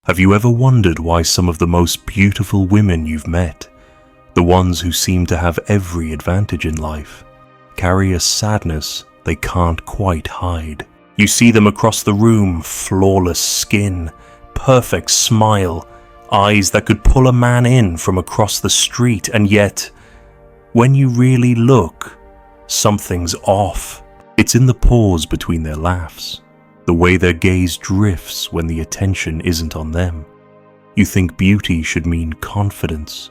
Have you ever wondered why some of the most beautiful women you've met, the ones who seem to have every advantage in life, carry a sadness they can't quite hide? You see them across the room, flawless skin, perfect smile, eyes that could pull a man in from across the street, and yet, when you really look, something's off. It's in the pause between their laughs, the way their gaze drifts when the attention isn't on them. You think beauty should mean confidence,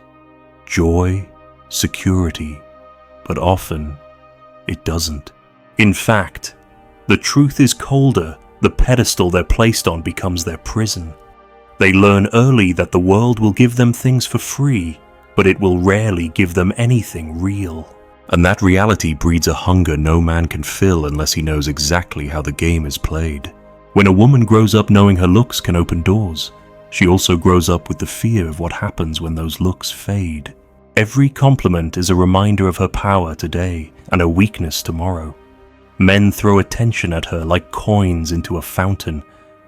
joy, security, but often it doesn't. In fact, the truth is colder. The pedestal they're placed on becomes their prison. They learn early that the world will give them things for free, but it will rarely give them anything real. And that reality breeds a hunger no man can fill unless he knows exactly how the game is played. When a woman grows up knowing her looks can open doors, she also grows up with the fear of what happens when those looks fade. Every compliment is a reminder of her power today and her weakness tomorrow. Men throw attention at her like coins into a fountain,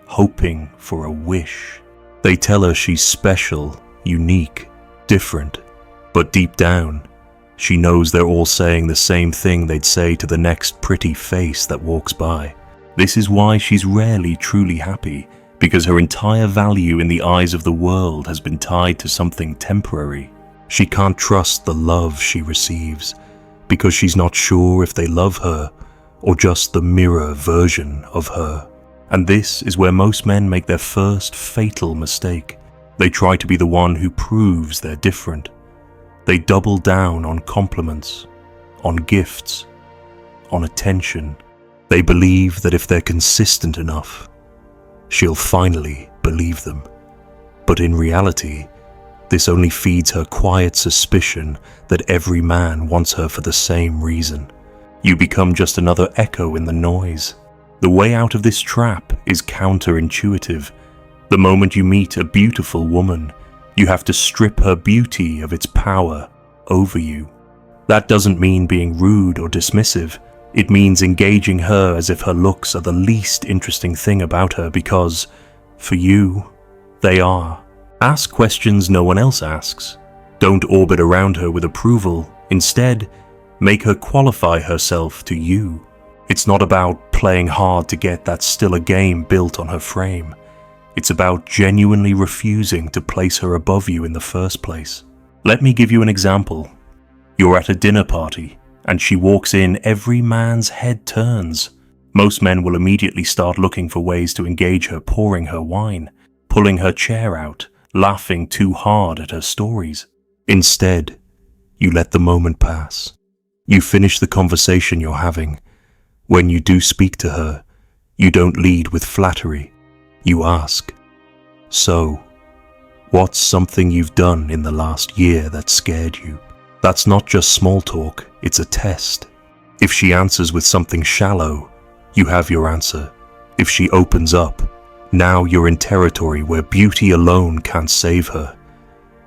hoping for a wish. They tell her she's special, unique, different, but deep down, she knows they're all saying the same thing they'd say to the next pretty face that walks by. This is why she's rarely truly happy, because her entire value in the eyes of the world has been tied to something temporary. She can't trust the love she receives, because she's not sure if they love her or just the mirror version of her. And this is where most men make their first fatal mistake. They try to be the one who proves they're different. They double down on compliments, on gifts, on attention. They believe that if they're consistent enough, she'll finally believe them. But in reality, this only feeds her quiet suspicion that every man wants her for the same reason. You become just another echo in the noise. The way out of this trap is counterintuitive. The moment you meet a beautiful woman, you have to strip her beauty of its power over you. That doesn't mean being rude or dismissive. It means engaging her as if her looks are the least interesting thing about her because, for you, they are. Ask questions no one else asks. Don't orbit around her with approval. Instead, make her qualify herself to you. It's not about playing hard to get that still a game built on her frame. It's about genuinely refusing to place her above you in the first place. Let me give you an example. You're at a dinner party, and she walks in, every man's head turns. Most men will immediately start looking for ways to engage her, pouring her wine, pulling her chair out, laughing too hard at her stories. Instead, you let the moment pass. You finish the conversation you're having. When you do speak to her, you don't lead with flattery. You ask, "So, what's something you've done in the last year that scared you?" That's not just small talk, it's a test. If she answers with something shallow, you have your answer. If she opens up, now you're in territory where beauty alone can't save her.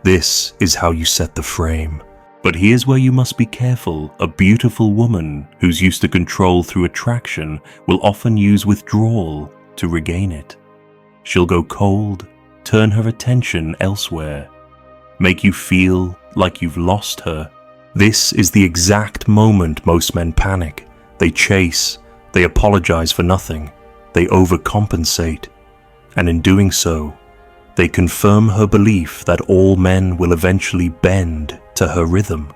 This is how you set the frame. But here's where you must be careful. A beautiful woman who's used to control through attraction will often use withdrawal to regain it. She'll go cold, turn her attention elsewhere, make you feel like you've lost her. This is the exact moment most men panic. They chase, they apologize for nothing, they overcompensate, and in doing so, they confirm her belief that all men will eventually bend to her rhythm.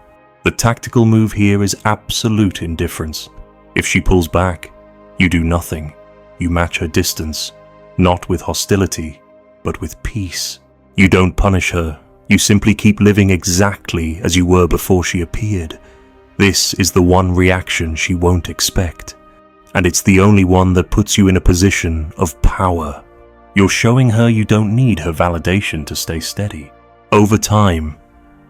The tactical move here is absolute indifference. If she pulls back, you do nothing. You match her distance, not with hostility, but with peace. You don't punish her. You simply keep living exactly as you were before she appeared. This is the one reaction she won't expect, and it's the only one that puts you in a position of power. You're showing her you don't need her validation to stay steady. Over time,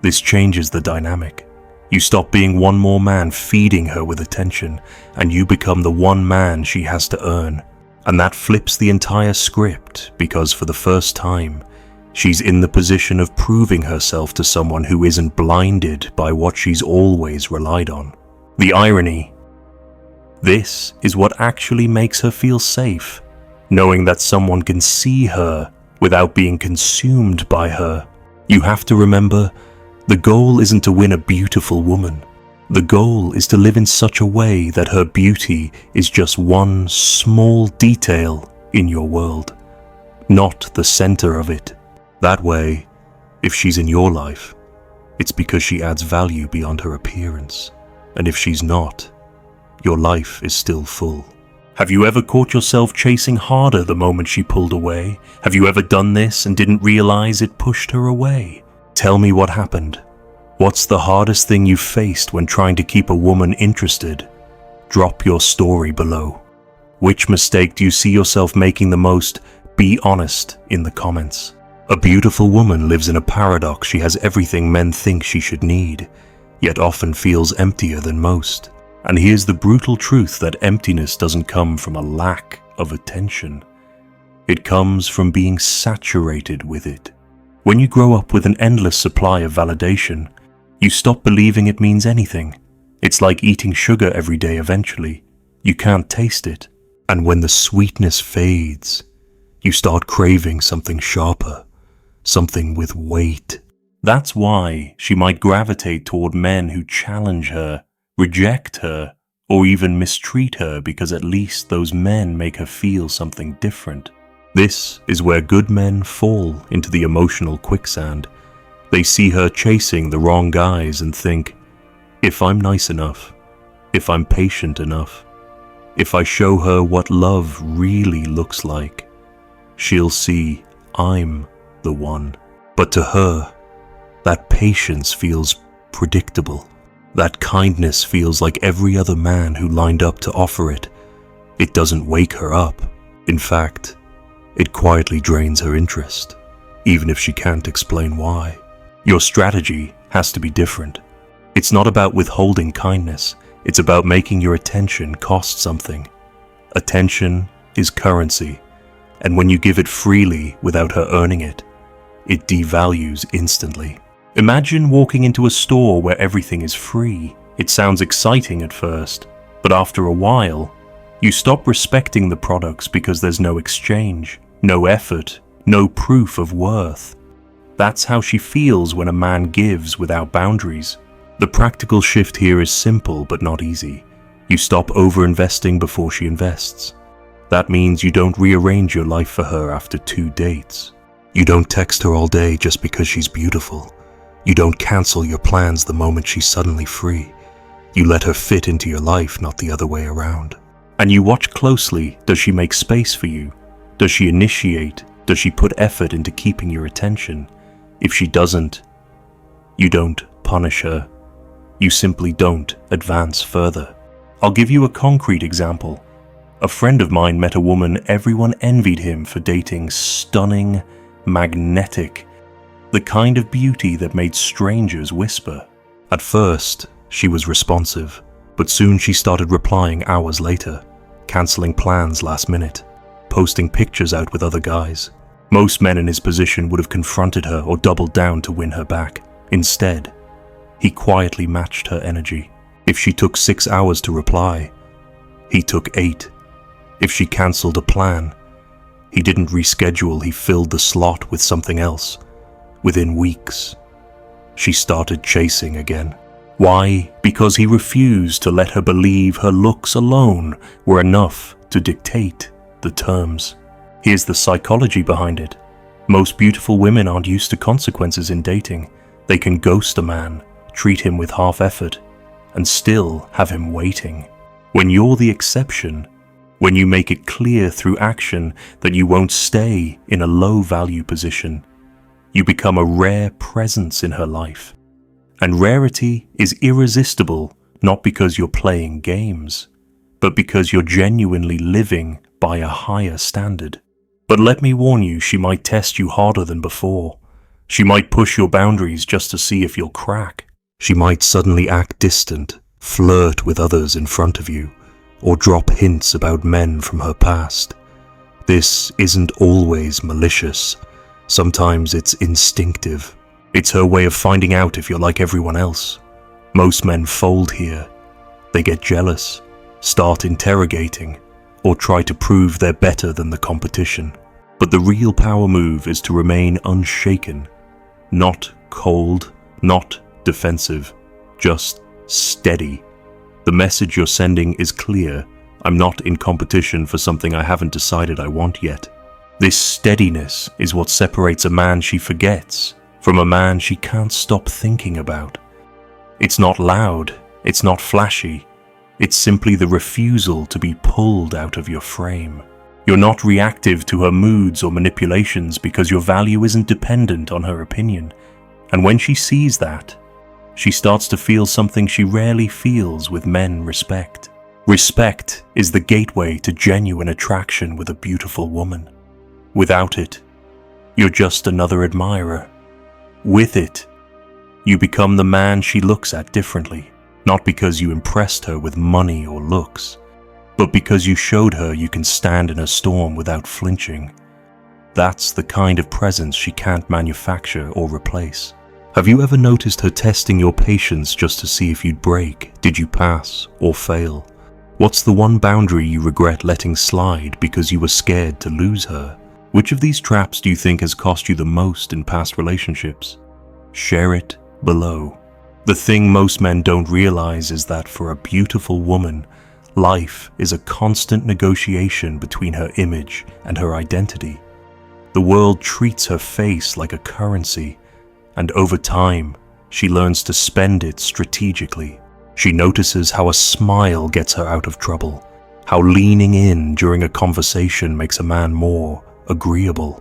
this changes the dynamic. You stop being one more man feeding her with attention, and you become the one man she has to earn. And that flips the entire script, because for the first time, she's in the position of proving herself to someone who isn't blinded by what she's always relied on. The irony: this is what actually makes her feel safe, knowing that someone can see her without being consumed by her. You have to remember, the goal isn't to win a beautiful woman. The goal is to live in such a way that her beauty is just one small detail in your world, not the center of it. That way, if she's in your life, it's because she adds value beyond her appearance. And if she's not, your life is still full. Have you ever caught yourself chasing harder the moment she pulled away? Have you ever done this and didn't realize it pushed her away? Tell me what happened. What's the hardest thing you've faced when trying to keep a woman interested? Drop your story below. Which mistake do you see yourself making the most? Be honest in the comments. A beautiful woman lives in a paradox. She has everything men think she should need, yet often feels emptier than most. And here's the brutal truth that emptiness doesn't come from a lack of attention. It comes from being saturated with it. When you grow up with an endless supply of validation, you stop believing it means anything. It's like eating sugar every day eventually. You can't taste it. And when the sweetness fades, you start craving something sharper, something with weight. That's why she might gravitate toward men who challenge her, reject her, or even mistreat her, because at least those men make her feel something different. This is where good men fall into the emotional quicksand. They see her chasing the wrong guys and think, if I'm nice enough, if I'm patient enough, if I show her what love really looks like, she'll see I'm the one. But to her, that patience feels predictable. That kindness feels like every other man who lined up to offer it. It doesn't wake her up. In fact, it quietly drains her interest, even if she can't explain why. Your strategy has to be different. It's not about withholding kindness. It's about making your attention cost something. Attention is currency, and when you give it freely without her earning it, it devalues instantly. Imagine walking into a store where everything is free. It sounds exciting at first, but after a while, you stop respecting the products because there's no exchange, no effort, no proof of worth. That's how she feels when a man gives without boundaries. The practical shift here is simple but not easy. You stop over-investing before she invests. That means you don't rearrange your life for her after 2 dates. You don't text her all day just because she's beautiful. You don't cancel your plans the moment she's suddenly free. You let her fit into your life, not the other way around. And you watch closely. Does she make space for you? Does she initiate? Does she put effort into keeping your attention? If she doesn't, you don't punish her. You simply don't advance further. I'll give you a concrete example. A friend of mine met a woman everyone envied him for dating. Stunning, magnetic, the kind of beauty that made strangers whisper. At first, she was responsive, but soon she started replying hours later, cancelling plans last minute, posting pictures out with other guys. Most men in his position would have confronted her or doubled down to win her back. Instead, he quietly matched her energy. If she took 6 hours to reply, he took 8. If she cancelled a plan, he didn't reschedule, he filled the slot with something else. Within weeks, she started chasing again. Why? Because he refused to let her believe her looks alone were enough to dictate the terms. Here's the psychology behind it. Most beautiful women aren't used to consequences in dating. They can ghost a man, treat him with half effort, and still have him waiting. When you're the exception, when you make it clear through action that you won't stay in a low-value position, you become a rare presence in her life. And rarity is irresistible, not because you're playing games, but because you're genuinely living by a higher standard. But let me warn you, she might test you harder than before. She might push your boundaries just to see if you'll crack. She might suddenly act distant, flirt with others in front of you, or drop hints about men from her past. This isn't always malicious. Sometimes it's instinctive. It's her way of finding out if you're like everyone else. Most men fold here. They get jealous, start interrogating, or try to prove they're better than the competition. But the real power move is to remain unshaken, not cold, not defensive, just steady. The message you're sending is clear. I'm not in competition for something I haven't decided I want yet. This steadiness is what separates a man she forgets from a man she can't stop thinking about. It's not loud, it's not flashy. It's simply the refusal to be pulled out of your frame. You're not reactive to her moods or manipulations because your value isn't dependent on her opinion. And when she sees that, she starts to feel something she rarely feels with men: respect. Respect is the gateway to genuine attraction with a beautiful woman. Without it, you're just another admirer. With it, you become the man she looks at differently, not because you impressed her with money or looks, but because you showed her you can stand in a storm without flinching. That's the kind of presence she can't manufacture or replace. Have you ever noticed her testing your patience just to see if you'd break? Did you pass or fail? What's the one boundary you regret letting slide because you were scared to lose her? Which of these traps do you think has cost you the most in past relationships? Share it below. The thing most men don't realize is that for a beautiful woman, life is a constant negotiation between her image and her identity. The world treats her face like a currency, and over time, she learns to spend it strategically. She notices how a smile gets her out of trouble, how leaning in during a conversation makes a man more agreeable,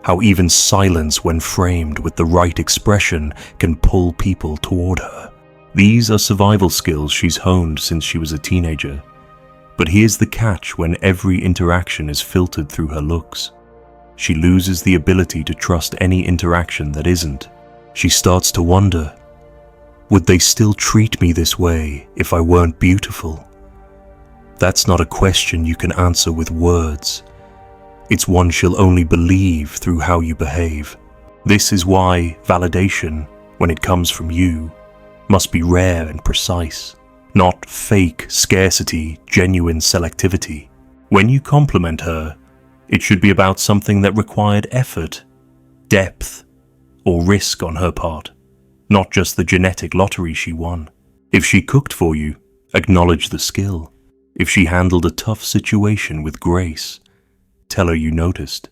how even silence when framed with the right expression can pull people toward her. These are survival skills she's honed since she was a teenager. But here's the catch: when every interaction is filtered through her looks, she loses the ability to trust any interaction that isn't. She starts to wonder, would they still treat me this way if I weren't beautiful? That's not a question you can answer with words. It's one she'll only believe through how you behave. This is why validation, when it comes from you, must be rare and precise, not fake scarcity, genuine selectivity. When you compliment her, it should be about something that required effort, depth, or risk on her part, not just the genetic lottery she won. If she cooked for you, acknowledge the skill. If she handled a tough situation with grace, tell her you noticed.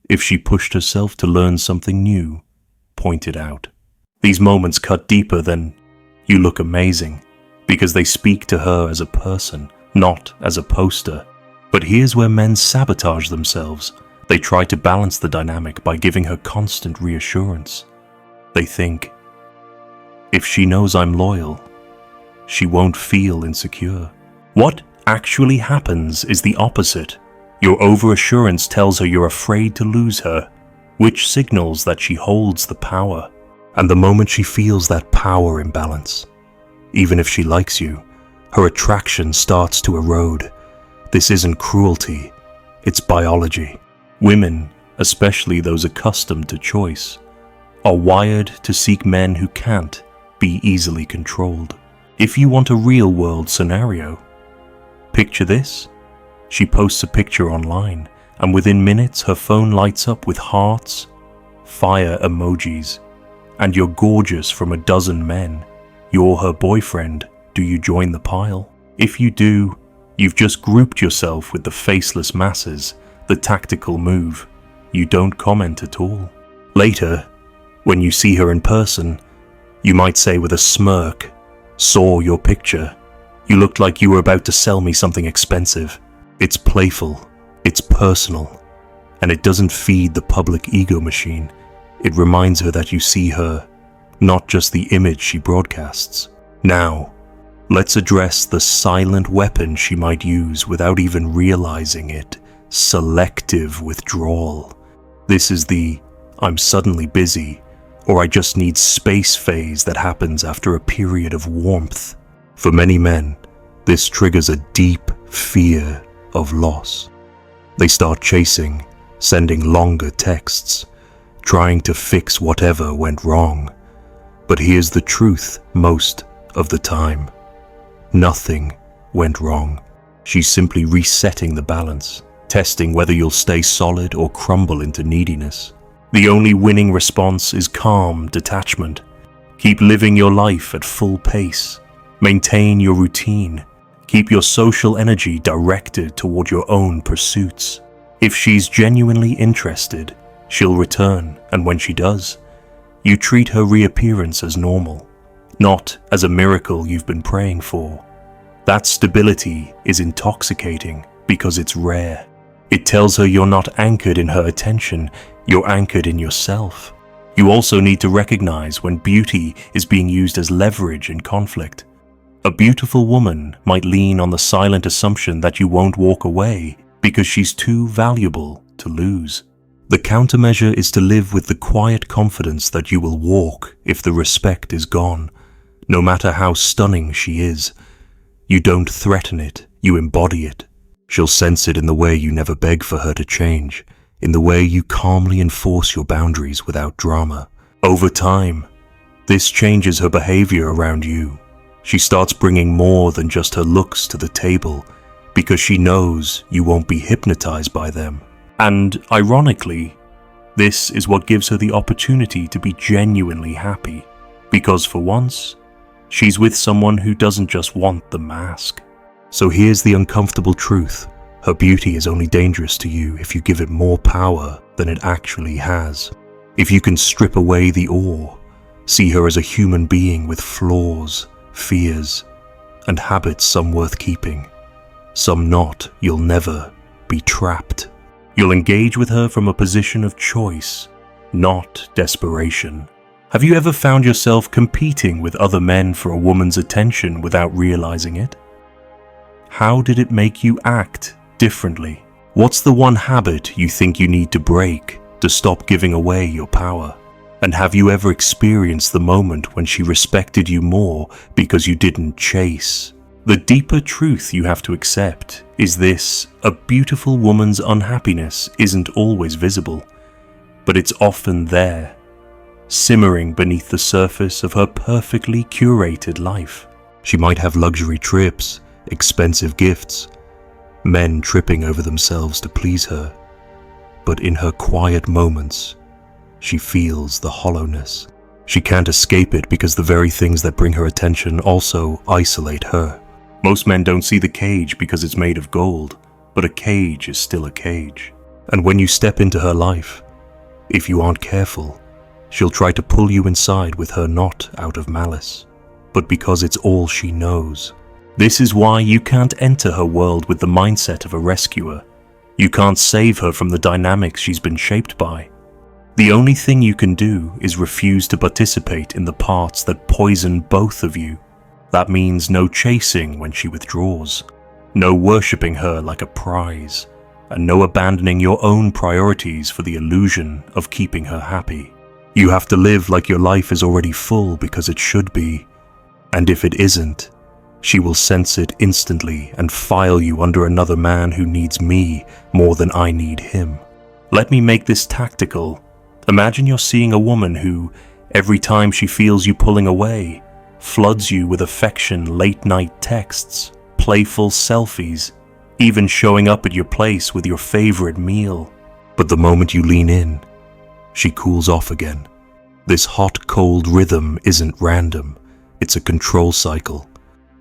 If she pushed herself to learn something new, point it out. These moments cut deeper than "you look amazing," because they speak to her as a person, not as a poster. But here's where men sabotage themselves. They try to balance the dynamic by giving her constant reassurance. They think, if she knows I'm loyal, she won't feel insecure. What actually happens is the opposite. Your overassurance tells her you're afraid to lose her, which signals that she holds the power. And the moment she feels that power imbalance, even if she likes you, her attraction starts to erode. This isn't cruelty, it's biology. Women, especially those accustomed to choice, are wired to seek men who can't be easily controlled. If you want a real-world scenario, picture this. She posts a picture online, and within minutes her phone lights up with hearts, fire emojis, and you're gorgeous from a dozen men. You're her boyfriend. Do you join the pile? If you do, you've just grouped yourself with the faceless masses, the tactical move. You don't comment at all. Later, when you see her in person, you might say with a smirk, "Saw your picture. You looked like you were about to sell me something expensive." It's playful, it's personal, and it doesn't feed the public ego machine. It reminds her that you see her, not just the image she broadcasts. Now, let's address the silent weapon she might use without even realizing it: selective withdrawal. This is the "I'm suddenly busy" or "I just need space" phase that happens after a period of warmth. For many men, this triggers a deep fear of loss. They start chasing, sending longer texts, trying to fix whatever went wrong. But here's the truth most of the time: nothing went wrong. She's simply resetting the balance. testing whether you'll stay solid or crumble into neediness. The only winning response is calm detachment. Keep living your life at full pace. Maintain your routine. Keep your social energy directed toward your own pursuits. If she's genuinely interested, she'll return, and when she does, you treat her reappearance as normal, not as a miracle you've been praying for. That stability is intoxicating because it's rare. It tells her you're not anchored in her attention, you're anchored in yourself. You also need to recognize when beauty is being used as leverage in conflict. A beautiful woman might lean on the silent assumption that you won't walk away because she's too valuable to lose. The countermeasure is to live with the quiet confidence that you will walk if the respect is gone, no matter how stunning she is. You don't threaten it, you embody it. She'll sense it in the way you never beg for her to change, in the way you calmly enforce your boundaries without drama. Over time, this changes her behavior around you. She starts bringing more than just her looks to the table because she knows you won't be hypnotized by them. And ironically, this is what gives her the opportunity to be genuinely happy, because for once, she's with someone who doesn't just want the mask. So here's the uncomfortable truth. Her beauty is only dangerous to you if you give it more power than it actually has. If you can strip away the awe, see her as a human being with flaws, fears, and habits, some worth keeping, some not, you'll never be trapped. You'll engage with her from a position of choice, not desperation. Have you ever found yourself competing with other men for a woman's attention without realizing it? How did it make you act differently? What's the one habit you think you need to break to stop giving away your power? And have you ever experienced the moment when she respected you more because you didn't chase? The deeper truth you have to accept is this: a beautiful woman's unhappiness isn't always visible, but it's often there, simmering beneath the surface of her perfectly curated life. She might have luxury trips, expensive gifts, men tripping over themselves to please her, but in her quiet moments, she feels the hollowness. She can't escape it because the very things that bring her attention also isolate her. Most men don't see the cage because it's made of gold, but a cage is still a cage. And when you step into her life, if you aren't careful, she'll try to pull you inside with her, not out of malice, but because it's all she knows. This is why you can't enter her world with the mindset of a rescuer. You can't save her from the dynamics she's been shaped by. The only thing you can do is refuse to participate in the parts that poison both of you. That means no chasing when she withdraws, no worshipping her like a prize, and no abandoning your own priorities for the illusion of keeping her happy. You have to live like your life is already full because it should be, and if it isn't, she will sense it instantly and file you under another man who needs me more than I need him. Let me make this tactical. Imagine you're seeing a woman who, every time she feels you pulling away, floods you with affection, late-night texts, playful selfies, even showing up at your place with your favorite meal. But the moment you lean in, she cools off again. This hot-cold rhythm isn't random, it's a control cycle.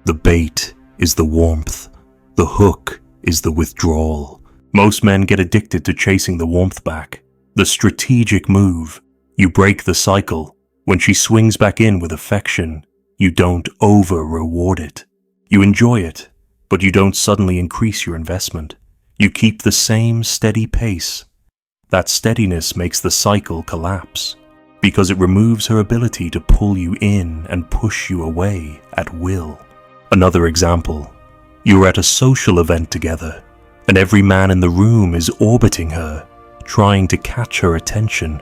The bait is the warmth, the hook is the withdrawal. Most men get addicted to chasing the warmth back. The strategic move, you break the cycle. When she swings back in with affection, you don't over-reward it. You enjoy it, but you don't suddenly increase your investment. You keep the same steady pace. That steadiness makes the cycle collapse, because it removes her ability to pull you in and push you away at will. Another example, you're at a social event together, and every man in the room is orbiting her, trying to catch her attention.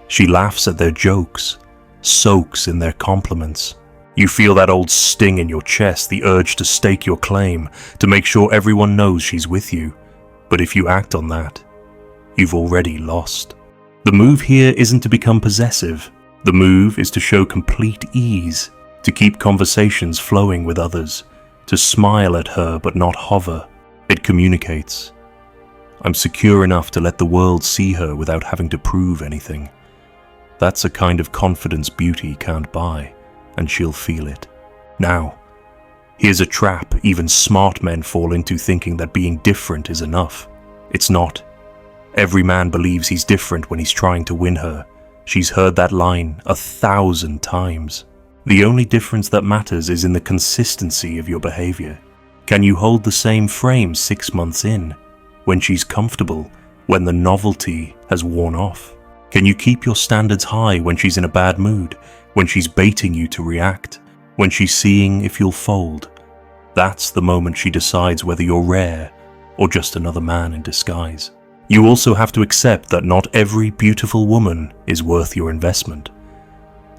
She laughs at their jokes, soaks in their compliments. You feel that old sting in your chest, the urge to stake your claim, to make sure everyone knows she's with you. But if you act on that, you've already lost. The move here isn't to become possessive. The move is to show complete ease, to keep conversations flowing with others, to smile at her but not hover. It communicates. I'm secure enough to let the world see her without having to prove anything. That's a kind of confidence beauty can't buy, and she'll feel it. Now, here's a trap even smart men fall into, thinking that being different is enough. It's not. Every man believes he's different when he's trying to win her. She's heard that line 1,000 times. The only difference that matters is in the consistency of your behavior. Can you hold the same frame 6 months in, when she's comfortable, when the novelty has worn off? Can you keep your standards high when she's in a bad mood, when she's baiting you to react, when she's seeing if you'll fold? That's the moment she decides whether you're rare or just another man in disguise. You also have to accept that not every beautiful woman is worth your investment.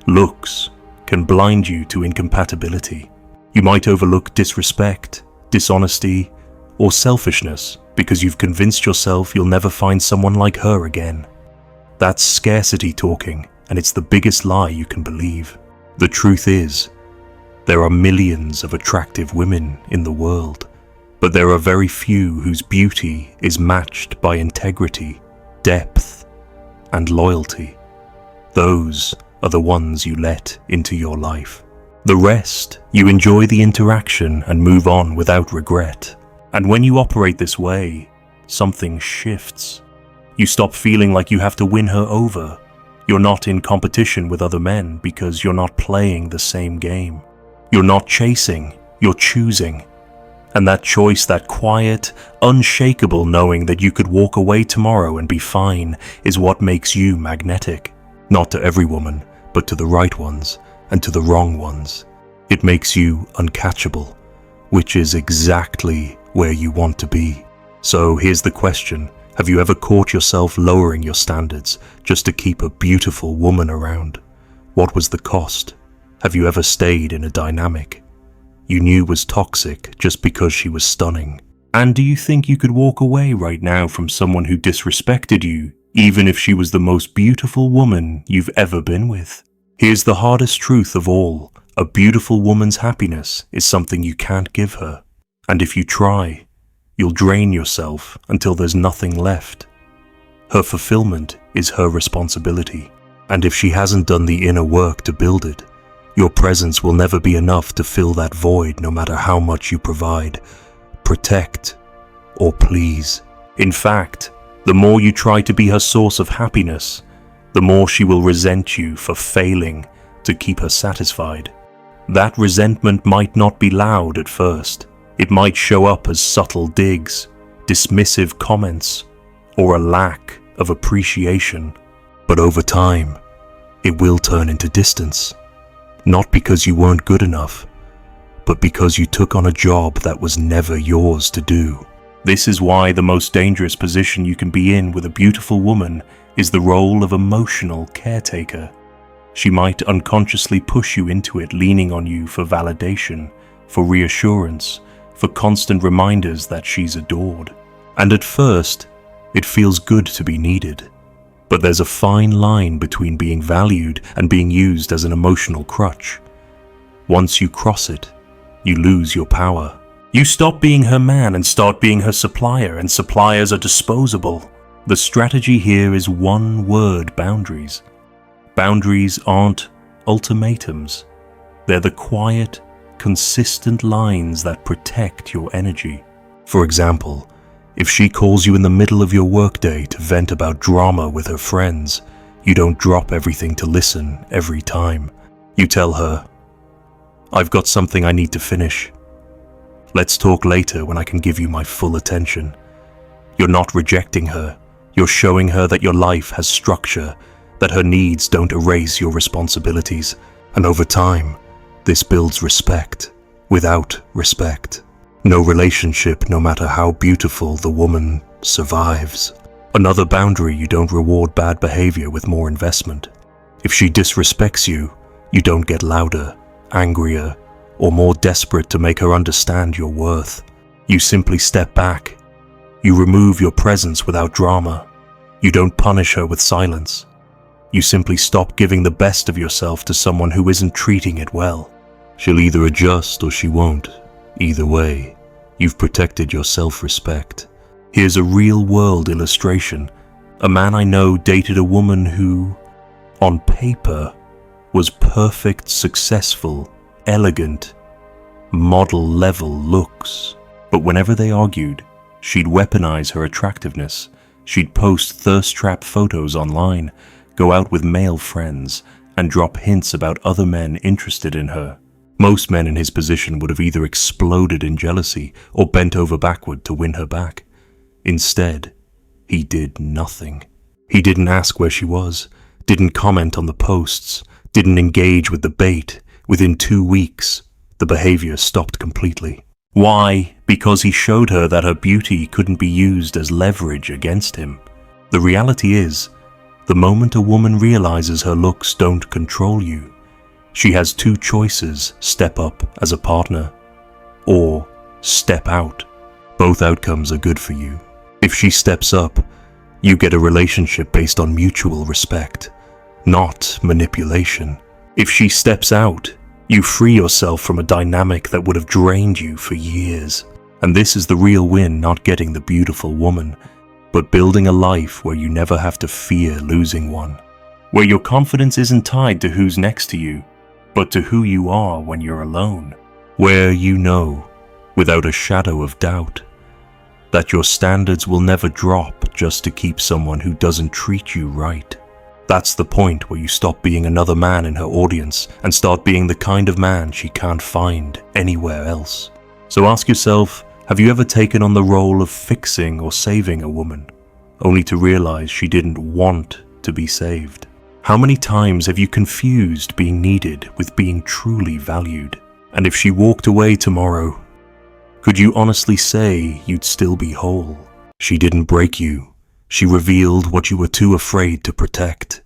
Looks can blind you to incompatibility. You might overlook disrespect, dishonesty, or selfishness because you've convinced yourself you'll never find someone like her again. That's scarcity talking, and it's the biggest lie you can believe. The truth is, there are millions of attractive women in the world, but there are very few whose beauty is matched by integrity, depth, and loyalty. Those are the ones you let into your life. The rest, you enjoy the interaction and move on without regret. And when you operate this way, something shifts. You stop feeling like you have to win her over. You're not in competition with other men because you're not playing the same game. You're not chasing, you're choosing. And that choice, that quiet, unshakable knowing that you could walk away tomorrow and be fine, is what makes you magnetic. Not to every woman, but to the right ones and to the wrong ones. It makes you uncatchable, which is exactly where you want to be. So here's the question. Have you ever caught yourself lowering your standards just to keep a beautiful woman around? What was the cost? Have you ever stayed in a dynamic you knew was toxic just because she was stunning? And do you think you could walk away right now from someone who disrespected you, even if she was the most beautiful woman you've ever been with? Here's the hardest truth of all. A beautiful woman's happiness is something you can't give her. And if you try, you'll drain yourself until there's nothing left. Her fulfillment is her responsibility. And if she hasn't done the inner work to build it, your presence will never be enough to fill that void, no matter how much you provide, protect, or please. In fact, the more you try to be her source of happiness, the more she will resent you for failing to keep her satisfied. That resentment might not be loud at first. It might show up as subtle digs, dismissive comments, or a lack of appreciation. But over time, it will turn into distance. Not because you weren't good enough, but because you took on a job that was never yours to do. This is why the most dangerous position you can be in with a beautiful woman is the role of emotional caretaker. She might unconsciously push you into it, leaning on you for validation, for reassurance, for constant reminders that she's adored. And at first, it feels good to be needed. But there's a fine line between being valued and being used as an emotional crutch. Once you cross it, you lose your power. You stop being her man and start being her supplier, and suppliers are disposable. The strategy here is one word: boundaries. Boundaries aren't ultimatums. They're the quiet, consistent lines that protect your energy. For example, if she calls you in the middle of your workday to vent about drama with her friends, you don't drop everything to listen every time. You tell her, "I've got something I need to finish. Let's talk later when I can give you my full attention." You're not rejecting her. You're showing her that your life has structure, that her needs don't erase your responsibilities. And over time, this builds respect. Without respect, no relationship, no matter how beautiful the woman, survives. Another boundary: you don't reward bad behavior with more investment. If she disrespects you, you don't get louder, angrier, or more desperate to make her understand your worth. You simply step back. You remove your presence without drama. You don't punish her with silence. You simply stop giving the best of yourself to someone who isn't treating it well. She'll either adjust or she won't. Either way, you've protected your self-respect. Here's a real-world illustration. A man I know dated a woman who, on paper, was perfect, successful, elegant, model-level looks. But whenever they argued, she'd weaponize her attractiveness. She'd post thirst-trap photos online, go out with male friends, and drop hints about other men interested in her. Most men in his position would have either exploded in jealousy or bent over backward to win her back. Instead, he did nothing. He didn't ask where she was, didn't comment on the posts, didn't engage with the bait. Within 2 weeks, the behavior stopped completely. Why? Because he showed her that her beauty couldn't be used as leverage against him. The reality is, the moment a woman realizes her looks don't control you, she has 2 choices: step up as a partner, or step out. Both outcomes are good for you. If she steps up, you get a relationship based on mutual respect, not manipulation. If she steps out, you free yourself from a dynamic that would have drained you for years. And this is the real win, not getting the beautiful woman, but building a life where you never have to fear losing one. Where your confidence isn't tied to who's next to you, but to who you are when you're alone. Where you know, without a shadow of doubt, that your standards will never drop just to keep someone who doesn't treat you right. That's the point where you stop being another man in her audience and start being the kind of man she can't find anywhere else. So ask yourself, have you ever taken on the role of fixing or saving a woman, only to realize she didn't want to be saved? How many times have you confused being needed with being truly valued? And if she walked away tomorrow, could you honestly say you'd still be whole? She didn't break you. She revealed what you were too afraid to protect.